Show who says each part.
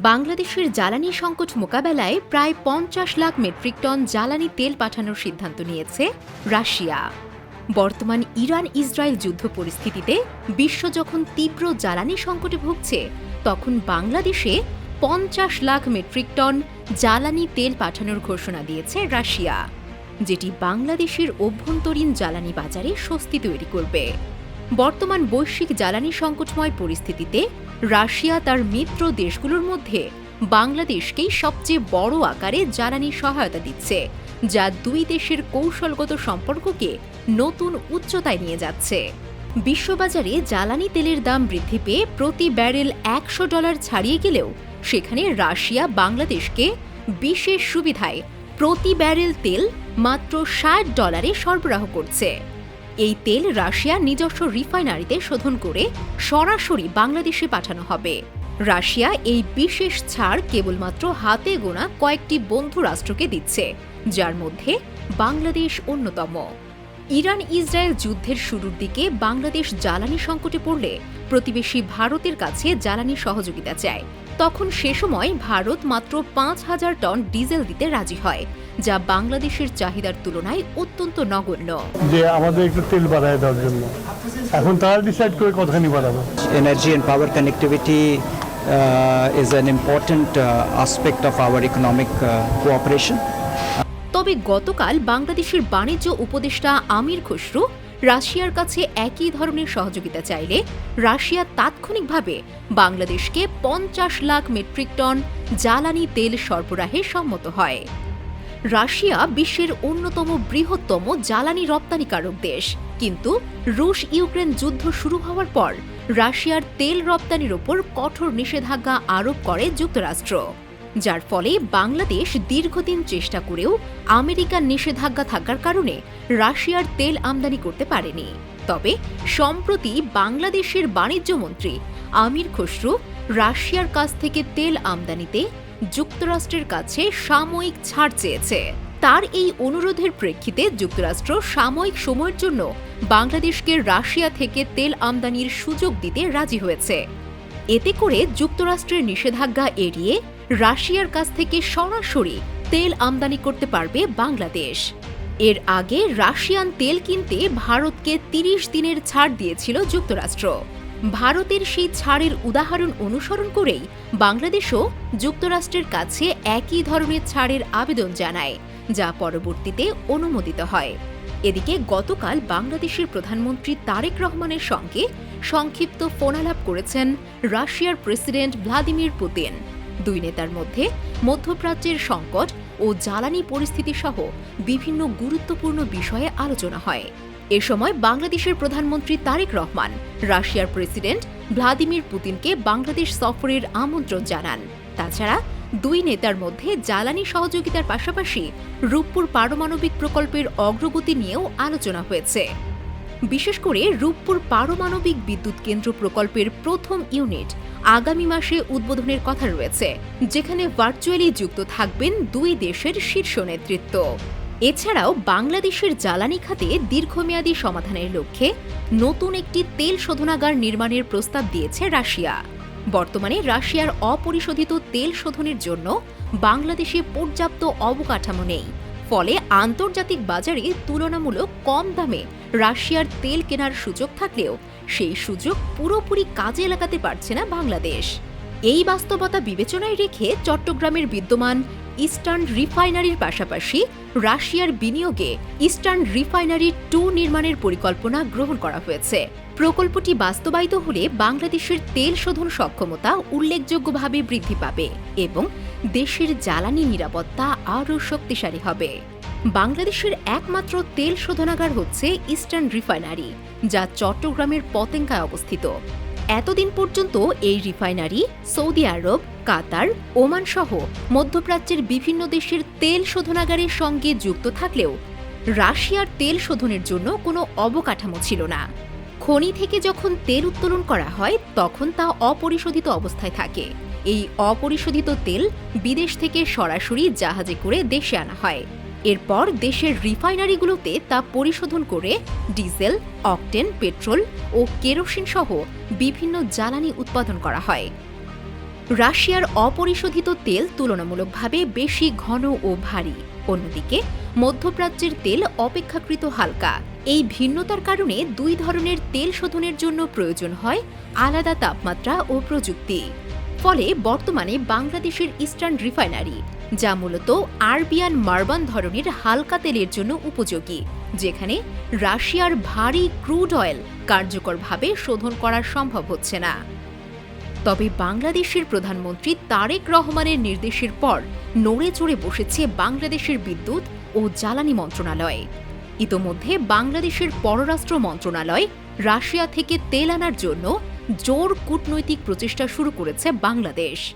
Speaker 1: বাংলাদেশের জ্বালানি সংকট মোকাবেলায় প্রায় ৫০ লাখ মেট্রিক টন জ্বালানি তেল পাঠানোর সিদ্ধান্ত নিয়েছে রাশিয়া। বর্তমান ইরান ইসরায়েল যুদ্ধ পরিস্থিতিতে বিশ্ব যখন তীব্র জ্বালানি সংকটে ভুগছে, তখন বাংলাদেশে ৫০ লাখ মেট্রিক টন জ্বালানি তেল পাঠানোর ঘোষণা দিয়েছে রাশিয়া, যেটি বাংলাদেশের অভ্যন্তরীণ জ্বালানি বাজারে স্বস্তি তৈরি করবে। বর্তমান বৈশ্বিক জ্বালানি সংকটময় পরিস্থিতিতে রাশিয়া তার মিত্র দেশগুলোর মধ্যে বাংলাদেশকেই সবচেয়ে বড় আকারে জ্বালানি সহায়তা দিচ্ছে, যা দুই দেশের কৌশলগত সম্পর্ককে নতুন উচ্চতায় নিয়ে যাচ্ছে। বিশ্ববাজারে জ্বালানি তেলের দাম বৃদ্ধি পেয়ে প্রতি ব্যারেল $১০০ ছাড়িয়ে গেলেও সেখানে রাশিয়া বাংলাদেশকে বিশেষ সুবিধায় প্রতি ব্যারেল তেল মাত্র $৬০ সরবরাহ করছে। এই তেল রাশিয়ার নিজস্ব রিফাইনারিতে শোধন করে সরাসরি বাংলাদেশে পাঠানো হবে। রাশিয়া এই বিশেষ ছাড় কেবলমাত্র হাতে গোনা কয়েকটি বন্ধু রাষ্ট্রকে দিচ্ছে, যার মধ্যে বাংলাদেশ অন্যতম। ইরান ইসরায়েল যুদ্ধের শুরুর দিকে বাংলাদেশ জ্বালানি সংকটে পড়লে প্রতিবেশী ভারতের কাছে জ্বালানি সহযোগিতা চায়। তখন সে সময় ভারত মাত্র ৫,০০০ টন ডিজেল দিতে রাজি হয়, যা বাংলাদেশের চাহিদার তুলনায় অত্যন্ত নগণ্য।
Speaker 2: যে আমাদের একটু তেল বাড়ায় দেওয়ার জন্য এখন তারা ডিসাইড করে কতখানি বাড়াবে।
Speaker 3: Energy and power connectivity is an important aspect of our economic cooperation.
Speaker 1: তবে গতকাল বাংলাদেশের বাণিজ্য উপদেষ্টা আমির খসরু রাশিয়ার কাছে একই ধরনের সহযোগিতা চাইলে রাশিয়া তাৎক্ষণিকভাবে বাংলাদেশকে ৫০ লাখ মেট্রিক টন জ্বালানি তেল সরবরাহে সম্মত হয়। রাশিয়া বিশ্বের অন্যতম বৃহত্তম জ্বালানি রপ্তানিকারক দেশ, কিন্তু রুশ ইউক্রেন যুদ্ধ শুরু হওয়ার পর রাশিয়ার তেল রপ্তানির ওপর কঠোর নিষেধাজ্ঞা আরোপ করে যুক্তরাষ্ট্র, যার ফলে বাংলাদেশ দীর্ঘদিন চেষ্টা করেও আমেরিকার নিষেধাজ্ঞা থাকার কারণে রাশিয়ার তেল আমদানি করতে পারেনি। তবে সম্প্রতি বাংলাদেশের বাণিজ্য মন্ত্রী আমির খসরু রাশিয়ার কাছ থেকে তেল আমদানিতে যুক্তরাষ্ট্রের কাছে সাময়িক ছাড় চেয়েছে। তার এই অনুরোধের প্রেক্ষিতে যুক্তরাষ্ট্র সাময়িক সময়ের জন্য বাংলাদেশকে রাশিয়া থেকে তেল আমদানির সুযোগ দিতে রাজি হয়েছে। এতে করে যুক্তরাষ্ট্রের নিষেধাজ্ঞা এড়িয়ে রাশিয়ার কাছ থেকে সরাসরি তেল আমদানি করতে পারবে বাংলাদেশ। এর আগে রাশিয়ান তেল কিনতে ভারতকে ৩০ দিনের ছাড় দিয়েছিল যুক্তরাষ্ট্র। ভারতের সেই ছাড়ের উদাহরণ অনুসরণ করেই বাংলাদেশও যুক্তরাষ্ট্রের কাছে একই ধরনের ছাড়ের আবেদন জানায়, যা পরবর্তীতে অনুমোদিত হয়। এদিকে গতকাল বাংলাদেশের প্রধানমন্ত্রী তারেক রহমানের সঙ্গে সংক্ষিপ্ত ফোনালাপ করেছেন রাশিয়ার প্রেসিডেন্ট ভ্লাদিমির পুতিন। দুই নেতার মধ্যে মধ্যপ্রাচ্যের সংকট ও জ্বালানি পরিস্থিতি সহ বিভিন্ন গুরুত্বপূর্ণ বিষয়ে আলোচনা হয়। এ সময় বাংলাদেশের প্রধানমন্ত্রী তারেক রহমান রাশিয়ার প্রেসিডেন্ট ভ্লাদিমির পুতিনকে বাংলাদেশ সফরের আমন্ত্রণ জানান। তাছাড়া দুই নেতার মধ্যে জ্বালানি সহযোগিতার পাশাপাশি রূপপুর পারমাণবিক প্রকল্পের অগ্রগতি নিয়েও আলোচনা হয়েছে। বিশেষ করে রূপপুর পারমাণবিক বিদ্যুৎ কেন্দ্র প্রকল্পের প্রথম ইউনিট আগামী মাসে উদ্বোধনের কথা রয়েছে, যেখানে ভার্চুয়ালি যুক্ত থাকবেন দুই দেশের শীর্ষ নেতৃত্ব। এছাড়াও বাংলাদেশের জ্বালানি খাতে দীর্ঘমেয়াদী সমাধানের লক্ষ্যে নতুন একটি তেল শোধনাগার নির্মাণের প্রস্তাব দিয়েছে রাশিয়া। বর্তমানে রাশিয়ার অপরিশোধিত তেল শোধনের জন্য বাংলাদেশে পর্যাপ্ত অবকাঠামো নেই, ফলে আন্তর্জাতিক বাজারে তুলনামূলক কম দামে রাশিয়ার তেল কেনার সুযোগ থাকলেও সেই সুযোগ পুরোপুরি কাজে লাগাতে পারছে না বাংলাদেশ। এই বাস্তবতা বিবেচনায় রেখে চট্টগ্রামের বিদ্যমান ইস্টার্ন রিফাইনারির পাশাপাশি রাশিয়ার বিনিয়োগে ইস্টার্ন রিফাইনারি 2 নির্মাণের পরিকল্পনা গ্রহণ করা হয়েছে। প্রকল্পটি বাস্তবায়িত হলে বাংলাদেশের তেল শোধন সক্ষমতা উল্লেখযোগ্যভাবে বৃদ্ধি পাবে এবং দেশের জ্বালানি নিরাপত্তা আরও শক্তিশালী হবে। বাংলাদেশের একমাত্র তেল শোধনাগার হচ্ছে ইস্টার্ন রিফাইনারি, যা চট্টগ্রামের পতেঙ্গায় অবস্থিত। এতদিন পর্যন্ত এই রিফাইনারি সৌদি আরব, কাতার, ওমান সহ মধ্যপ্রাচ্যের বিভিন্ন দেশের তেল শোধনাগারের সঙ্গে যুক্ত থাকলেও রাশিয়ার তেল শোধনের জন্য কোনো অবকাঠামো ছিল না। খনি থেকে যখন তেল উত্তোলন করা হয় তখন তা অপরিশোধিত অবস্থায় থাকে। এই অপরিশোধিত তেল বিদেশ থেকে সরাসরি জাহাজে করে দেশে আনা হয়। এরপর দেশের রিফাইনারিগুলোতে তা পরিশোধন করে ডিজেল, অকটেন, পেট্রোল ও কেরোসিন সহ বিভিন্ন জ্বালানি উৎপাদন করা হয়। রাশিয়ার অপরিশোধিত তেল তুলনামূলকভাবে বেশি ঘন ও ভারী, অন্যদিকে মধ্যপ্রাচ্যের তেল অপেক্ষাকৃত হালকা। এই ভিন্নতার কারণে দুই ধরনের তেল শোধনের জন্য প্রয়োজন হয় আলাদা তাপমাত্রা ও প্রযুক্তি। ফলে বর্তমানে বাংলাদেশের ইস্টার্ন রিফাইনারি, যা মূলত আরবিয়ান মার্বান ধরনের হালকা তেলের জন্য উপযোগী, যেখানে রাশিয়ার ভারী ক্রুড অয়েল কার্যকরভাবে শোধন করা সম্ভব হচ্ছে না। তবে বাংলাদেশের প্রধানমন্ত্রী তারেক রহমানের নির্দেশের পর নড়ে চড়ে বসেছে বাংলাদেশের বিদ্যুৎ ও জ্বালানি মন্ত্রণালয়। ইতোমধ্যে বাংলাদেশের পররাষ্ট্র মন্ত্রণালয় রাশিয়া থেকে তেল আনার জন্য জোর কূটনৈতিক প্রচেষ্টা শুরু করেছে বাংলাদেশ।